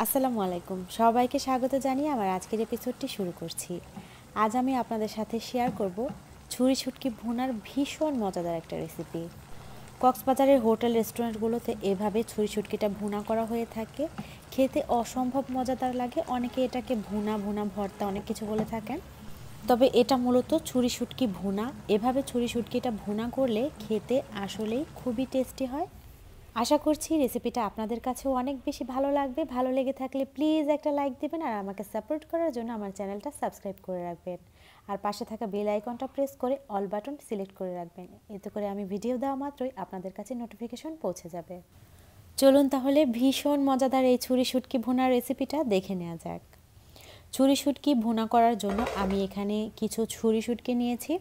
আসসালামু আলাইকুম, সবাইকে স্বাগত জানিয়ে আমার আজকের এপিসোডটি শুরু করছি। আজ আমি আপনাদের সাথে শেয়ার করব ছুরি শুটকি ভুনার ভীষণ মজাদার একটা রেসিপি। কক্সবাজারের হোটেল রেস্টুরেন্টগুলোতে এভাবে ছুরি শুটকিটা ভুনা করা হয়ে থাকে। খেতে অসম্ভব মজাদার লাগে। অনেকে এটাকে ভুনা ভুনা ভর্তা অনেক কিছু বলে থাকেন, তবে এটা মূলত ছুরি শুটকি ভুনা। এভাবে ছুরি শুটকিটা ভুনা করলে খেতে আসলেই খুবই টেস্টি হয়। আশা করছি রেসিপিটা আপনাদের কাছেও অনেক বেশি ভালো লাগবে। ভালো লেগে থাকলে প্লিজ একটা লাইক দিবেন, আর আমাকে সাপোর্ট করার জন্য আমার চ্যানেলটা সাবস্ক্রাইব করে রাখবেন, আর পাশে থাকা বেল আইকনটা প্রেস করে অল বাটন সিলেক্ট করে রাখবেন। এতে করে আমি ভিডিও দেওয়া মাত্রই আপনাদের কাছে নোটিফিকেশন পৌঁছে যাবে। চলুন তাহলে ভীষণ মজাদার এই ছুরি শুটকি ভুনার রেসিপিটা দেখে নেওয়া যাক। ছুরি শুটকি ভুনা করার জন্য আমি এখানে কিছু ছুরি শুটকি নিয়েছি,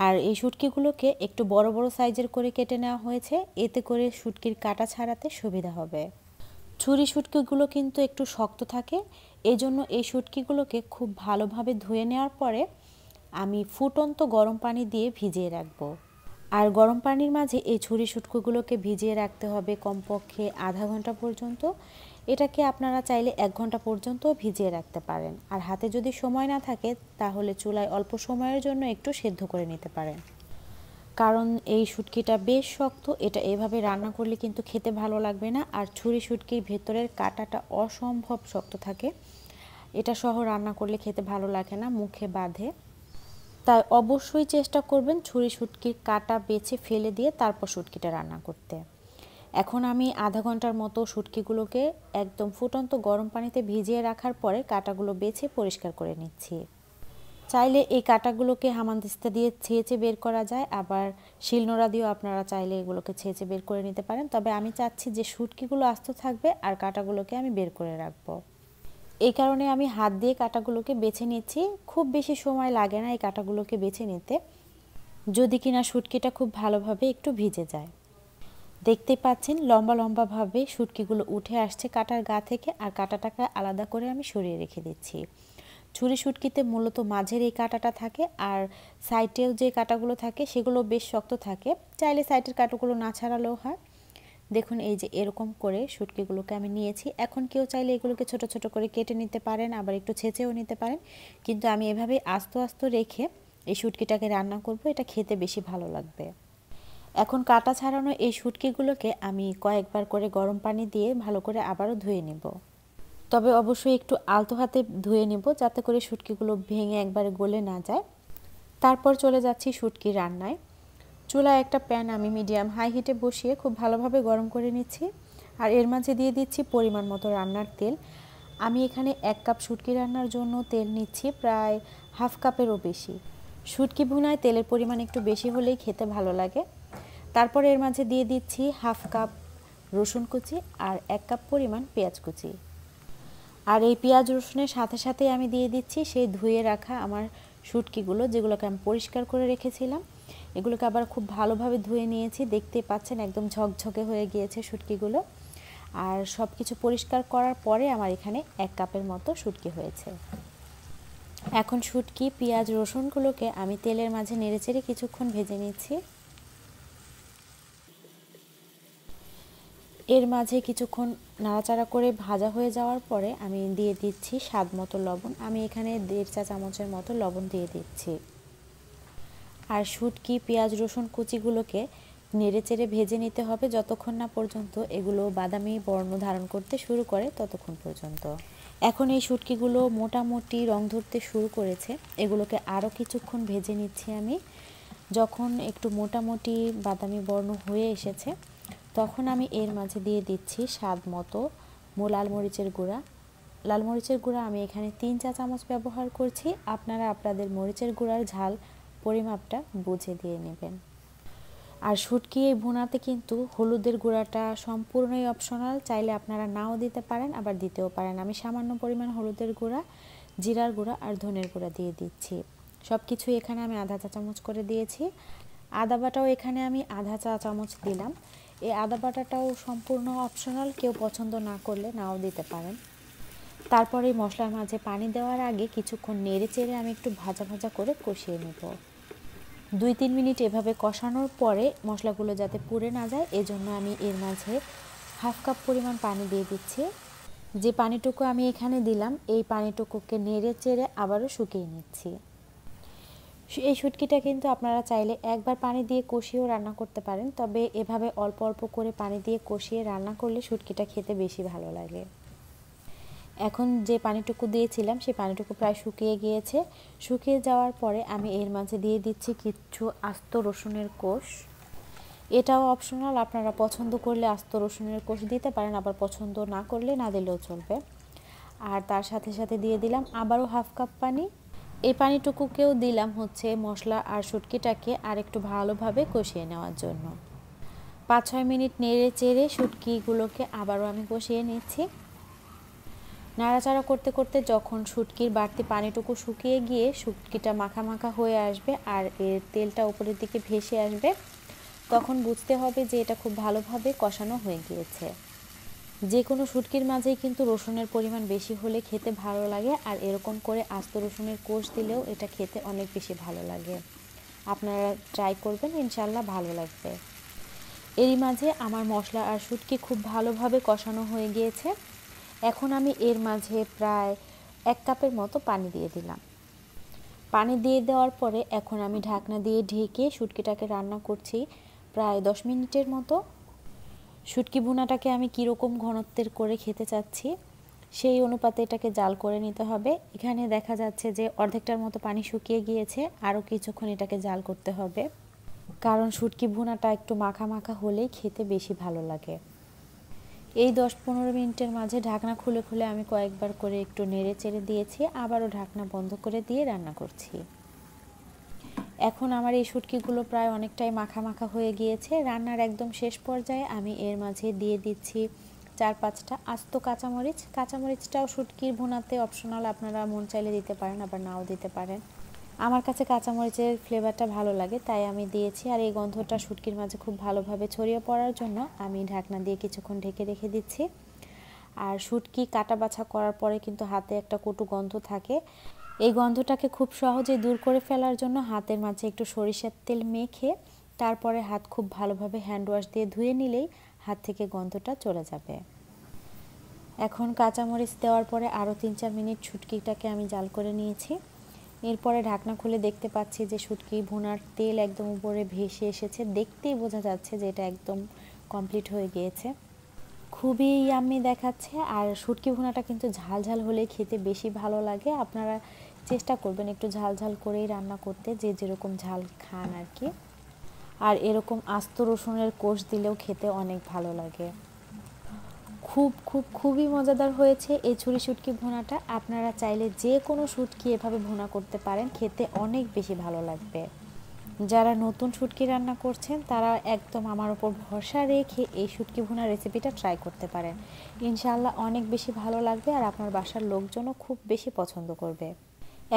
আর এই শুটকিগুলোকে একটু বড় বড় সাইজের করে কেটে নেওয়া হয়েছে, এতে করে শুটকির কাটা ছাড়াতে সুবিধা হবে। ছুরি শুটকিগুলো কিন্তু একটু শক্ত থাকে, এজন্য এই শুটকিগুলোকে খুব ভালোভাবে ধুয়ে নেওয়ার পরে আমি ফুটন্ত গরম পানি দিয়ে ভিজিয়ে রাখবো। আর গরম পানির মাঝে এই ছুরি শুটকিগুলোকে ভিজিয়ে রাখতে হবে কমপক্ষে আধা ঘন্টা পর্যন্ত। এটাকে আপনারা চাইলে 1 ঘন্টা পর্যন্ত ভিজিয়ে রাখতে পারেন। আর হাতে যদি সময় না থাকে তাহলে চুলায় অল্প সময়ের জন্য একটু সেদ্ধ করে নিতে পারেন, কারণ এই শুটকিটা বেশ শক্ত। এটা এভাবে রান্না করলে কিন্তু খেতে ভালো লাগবে না। আর ছুরি শুটকির ভেতরের কাঁটাটা অসম্ভব শক্ত থাকে, এটা সহ রান্না করলে খেতে ভালো লাগে না, মুখে বাঁধে। তাই অবশ্যই চেষ্টা করবেন ছুরি শুটকির কাঁটা বেছে ফেলে দিয়ে তারপর শুটকিটা রান্না করতে। এখন আমি আধা ঘন্টার মতো শুটকিগুলোকে একদম ফুটন্ত গরম পানিতে ভিজিয়ে রাখার পরে কাঁটাগুলো বেছে পরিষ্কার করে নিচ্ছি। চাইলে এই কাঁটাগুলোকে হামানদিস্তা দিয়ে ছেঁচে বের করা যায়, আবার শিলনোড়া দিয়েও আপনারা চাইলে এগুলোকে ছেঁচে বের করে নিতে পারেন। তবে আমি চাচ্ছি যে শুটকিগুলো আস্ত থাকবে আর কাঁটাগুলোকে আমি বের করে রাখবো। এই কারণে আমি হাত দিয়ে কাঁটাগুলোকে বেছে নিচ্ছি। খুব বেশি সময় লাগে না এই কাঁটাগুলোকে বেছে নিতে, যদি কিনা শুটকিটা খুব ভালোভাবে একটু ভিজে যায়। দেখতে পাচ্ছেন লম্বা লম্বাভাবে শুটকিগুলো উঠে আসছে কাঁটার গা থেকে, আর কাঁটাটাকে আলাদা করে আমি সরিয়ে রেখে দিচ্ছি। ছুরি শুটকিতে মূলত মাঝের এই কাঁটাটা থাকে, আর সাইডেও যে কাঁটাগুলো থাকে সেগুলো বেশ শক্ত থাকে। চাইলে সাইডের কাঁটাগুলো না ছাড়ালেও হয়। দেখুন এই যে এরকম করে শুটকিগুলোকে আমি নিয়েছি। এখন কেউ চাইলে এগুলোকে ছোট ছোট করে কেটে নিতে পারেন, আবার একটু ছেঁচেও নিতে পারেন, কিন্তু আমি এভাবে আস্ত আস্ত রেখে এই শুটকিটাকে রান্না করব, এটা খেতে বেশি ভালো লাগবে। এখন কাঁটা ছাড়ানো এই শুটকিগুলোকে আমি কয়েকবার করে গরম পানি দিয়ে ভালো করে আবারও ধুয়ে নেব। তবে অবশ্যই একটু আলতো হাতে ধুয়ে নেব, যাতে করে শুটকিগুলো ভেঙে একবারে গলে না যায়। তারপর চলে যাচ্ছি শুটকি রান্নায়। চুলায় একটা প্যান আমি মিডিয়াম হাই হিটে বসিয়ে খুব ভালোভাবে গরম করে নিচ্ছি, আর এর মাঝে দিয়ে দিচ্ছি পরিমাণ মতো রান্নার তেল। আমি এখানে 1 কাপ শুটকি রান্নার জন্য তেল নিচ্ছি প্রায় হাফ কাপেরও বেশি। শুটকি ভুনায় তেলের পরিমাণ একটু বেশি হলেই খেতে ভালো লাগে। তারপর এর মাঝে দিয়ে দিচ্ছি হাফ কাপ রসুন কুচি আর 1 কাপ পরিমাণ পেঁয়াজ কুচি। আর এই পেঁয়াজ রসুনের সাথে সাথে আমি দিয়ে দিচ্ছি সেই ধুয়ে রাখা আমার শুটকিগুলো, যেগুলোকে আমি পরিষ্কার করে রেখেছিলাম। এগুলোকে আবার খুব ভালোভাবে ধুয়ে নিয়েছি, দেখতে পাচ্ছেন একদম ঝকঝকে হয়ে গিয়েছে শুটকিগুলো। আর সব কিছু পরিষ্কার করার পরে আমার এখানে 1 কাপের মতো শুটকি হয়েছে। এখন শুটকি পেঁয়াজ রসুনগুলোকে আমি তেলের মাঝে নেড়েচেড়ে কিছুক্ষণ ভেজে নিচ্ছি। এর মাঝে কিছুক্ষণ নাড়াচাড়া করে ভাজা হয়ে যাওয়ার পরে আমি দিয়ে দিচ্ছি স্বাদ মতো লবণ। আমি এখানে 1.5 চা চামচের মতো লবণ দিয়ে দিচ্ছি। আর শুটকি পেঁয়াজ রসুন কুচিগুলোকে নেড়েচেড়ে ভেজে নিতে হবে যতক্ষণ না পর্যন্ত এগুলো বাদামি বর্ণ ধারণ করতে শুরু করে, ততক্ষণ পর্যন্ত। এখন এই শুটকিগুলো মোটামুটি রং ধরতে শুরু করেছে, এগুলোকে আরও কিছুক্ষণ ভেজে নিচ্ছি আমি। যখন একটু মোটামুটি বাদামি বর্ণ হয়ে এসেছে তখন আমি এর মাঝে দিয়ে দিচ্ছি স্বাদ মতো লাল মরিচের গুঁড়া। লাল মরিচের গুঁড়া আমি এখানে 3 চা চামচ ব্যবহার করছি। আপনারা আপনাদের মরিচের গুঁড়ার ঝাল পরিমাপটা বুঝে দিয়ে নেবেন। আর শুটকি এই ভুনাতে কিন্তু হলুদের গুঁড়াটা সম্পূর্ণই অপশনাল, চাইলে আপনারা নাও দিতে পারেন আবার দিতেও পারেন। আমি সামান্য পরিমাণ হলুদের গুঁড়া, জিরার গুঁড়া আর ধনের গুঁড়া দিয়ে দিচ্ছি। সব কিছুই এখানে আমি আধা চা চামচ করে দিয়েছি। আদা বাটাও এখানে আমি আধা চা চামচ দিলাম। এই আদা বাটাটাও সম্পূর্ণ অপশনাল, কেউ পছন্দ না করলে নাও দিতে পারেন। তারপরে এই মশলার মাঝে পানি দেওয়ার আগে কিছুক্ষণ নেড়ে চেড়ে আমি একটু ভাজা ভাজা করে কষিয়ে নেব। 2-3 মিনিট এভাবে কষানোর পরে মশলাগুলো যাতে পুড়ে না যায়, এজন্য আমি এর মাঝে হাফ কাপ পরিমাণ পানি দিয়ে দিচ্ছি। যে পানিটুকু আমি এখানে দিলাম এই পানিটুকুকে নেড়ে চেড়ে আবারও শুকিয়ে নিচ্ছি। এই শুটকিটা কিন্তু আপনারা চাইলে একবার পানি দিয়ে কষিয়েও রান্না করতে পারেন, তবে এভাবে অল্প অল্প করে পানি দিয়ে কষিয়ে রান্না করলে শুটকিটা খেতে বেশি ভালো লাগে। এখন যে পানিটুকু দিয়েছিলাম সেই পানিটুকু প্রায় শুকিয়ে গিয়েছে। শুকিয়ে যাওয়ার পরে আমি এর মাঝে দিয়ে দিচ্ছি কিছু আস্ত রসুনের কোষ। এটাও অপশনাল, আপনারা পছন্দ করলে আস্ত রসুনের কোষ দিতে পারেন, আবার পছন্দ না করলে না দিলেও চলবে। আর তার সাথে সাথে দিয়ে দিলাম আবারও হাফ কাপ পানি। এই পানিটুকুকেও দিলাম হচ্ছে মশলা আর শুটকিটাকে আর একটু ভালোভাবে কষিয়ে নেওয়ার জন্য। 5-6 মিনিট নেড়ে চেড়ে শুটকিগুলোকে আবারও আমি কষিয়ে নিচ্ছি। নাড়াচাড়া করতে করতে যখন শুটকির বাড়তি পানিটুকু শুকিয়ে গিয়ে শুটকিটা মাখা মাখা হয়ে আসবে আর এর তেলটা উপরের দিকে ভেসে আসবে, তখন বুঝতে হবে যে এটা খুব ভালোভাবে কষানো হয়ে গিয়েছে। যে কোনো শুটকির মাঝেই কিন্তু রসুনের পরিমাণ বেশি হলে খেতে ভালো লাগে, আর এরকম করে আস্ত রসুনের কোষ দিলেও এটা খেতে অনেক বেশি ভালো লাগে। আপনারা ট্রাই করবেন, ইনশাল্লাহ ভালো লাগবে। এরই মাঝে আমার মশলা আর শুটকি খুব ভালোভাবে কষানো হয়ে গিয়েছে। এখন আমি এর মাঝে প্রায় 1 কাপের মতো পানি দিয়ে দিলাম। পানি দিয়ে দেওয়ার পরে এখন আমি ঢাকনা দিয়ে ঢেকে শুটকিটাকে রান্না করছি প্রায় 10 মিনিটের মতো। শুটকি ভুনাটাকে আমি কীরকম ঘনত্বের করে খেতে চাচ্ছি সেই অনুপাতে এটাকে জাল করে নিতে হবে। এখানে দেখা যাচ্ছে যে অর্ধেকটার মতো পানি শুকিয়ে গিয়েছে, আরও কিছুক্ষণ এটাকে জাল করতে হবে, কারণ শুটকি ভুনাটা একটু মাখা মাখা হলেই খেতে বেশি ভালো লাগে। এই 10-15 মিনিটের মাঝে ঢাকনা খুলে খুলে আমি কয়েকবার করে একটু নেড়ে চেড়ে দিয়েছি, আবারও ঢাকনা বন্ধ করে দিয়ে রান্না করছি। এখন আমার এই শুটকিগুলো প্রায় অনেকটাই মাখা মাখা হয়ে গিয়েছে। রান্নার একদম শেষ পর্যায়ে আমি এর মাঝে দিয়ে দিচ্ছি 4-5টা আস্ত কাঁচামরিচ। কাঁচামরিচটাও শুটকির ভুনাতে অপশনাল, আপনারা মন চাইলে দিতে পারেন, আবার নাও দিতে পারেন। আমার কাছে কাঁচামরিচের ফ্লেভারটা ভালো লাগে তাই আমি দিয়েছি। আর এই গন্ধটা শুটকির মাঝে খুব ভালোভাবে ছড়িয়ে পড়ার জন্য আমি ঢাকনা দিয়ে কিছুক্ষণ ঢেকে রেখে দিচ্ছি। আর শুটকি কাটা বাছা করার পরে কিন্তু হাতে একটা কটু গন্ধ থাকে, এই গন্ধটাকে খুব সহজে দূর করে ফেলার জন্য হাতের মাঝে একটু সরিষার তেল মেখে তারপরে হাত খুব ভালোভাবে হ্যান্ড ওয়াশ দিয়ে ধুয়ে নিলেই হাত থেকে গন্ধটা চলে যাবে। এখন কাঁচামরিচ দেওয়ার পরে আরও 3-4 মিনিট শুটকিটাকে আমি জাল করে নিয়েছি। এরপরে ঢাকনা খুলে দেখতে পাচ্ছি যে শুটকি ভুনার তেল একদম উপরে ভেসে এসেছে, দেখতেই বোঝা যাচ্ছে যে এটা একদম কমপ্লিট হয়ে গিয়েছে। খুবই ইয়াম্মি দেখাচ্ছে। আর শুটকি ভুনাটা কিন্তু ঝাল ঝাল হলে খেতে বেশি ভালো লাগে। আপনারা চেষ্টা করবেন একটু ঝাল ঝাল করেই রান্না করতে, যে যেরকম ঝাল খান আর কি। আর এরকম আস্ত রসুনের কোষ দিলেও খেতে অনেক ভালো লাগে। খুবই মজাদার হয়েছে এই ছুরি শুটকি ভুনাটা। আপনারা চাইলে যে কোনো শুটকি এভাবে ভুনা করতে পারেন, খেতে অনেক বেশি ভালো লাগবে। যারা নতুন শুটকি রান্না করছেন তারা একদম আমার উপর ভরসা রেখে এই শুটকি ভুনা রেসিপিটা ট্রাই করতে পারেন, ইনশাআল্লাহ অনেক বেশি ভালো লাগবে আর আপনার বাসার লোকজনও খুব বেশি পছন্দ করবে।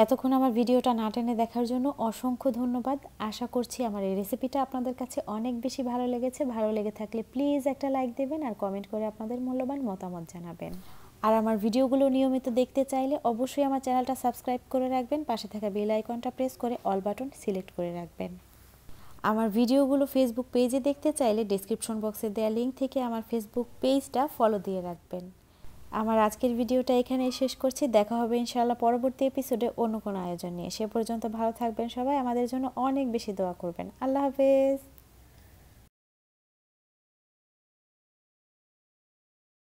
এতক্ষণ আমার ভিডিওটা না টেনে দেখার জন্য অসংখ্য ধন্যবাদ। আশা করছি আমার এই রেসিপিটা আপনাদের কাছে অনেক বেশি ভালো লেগেছে। ভালো লেগে থাকলে প্লিজ একটা লাইক দেবেন আর কমেন্ট করে আপনাদের মূল্যবান মতামত জানাবেন। আর আমার ভিডিওগুলো নিয়মিত দেখতে চাইলে অবশ্যই আমার চ্যানেলটা সাবস্ক্রাইব করে রাখবেন, পাশে থাকা বেল আইকনটা প্রেস করে অল বাটন সিলেক্ট করে রাখবেন। আমার ভিডিওগুলো ফেসবুক পেজে দেখতে চাইলে ডেসক্রিপশন বক্সে দেওয়া লিঙ্ক থেকে আমার ফেসবুক পেজটা ফলো দিয়ে রাখবেন। আমার আজকের ভিডিওটা এখানেই শেষ করছি। দেখা হবে ইনশাআল্লাহ পরবর্তী এপিসোডে অন্য কোনো আয়োজন নিয়ে। সে পর্যন্ত ভালো থাকবেন সবাই, আমাদের জন্য অনেক বেশি দোয়া করবেন। আল্লাহ হাফেজ।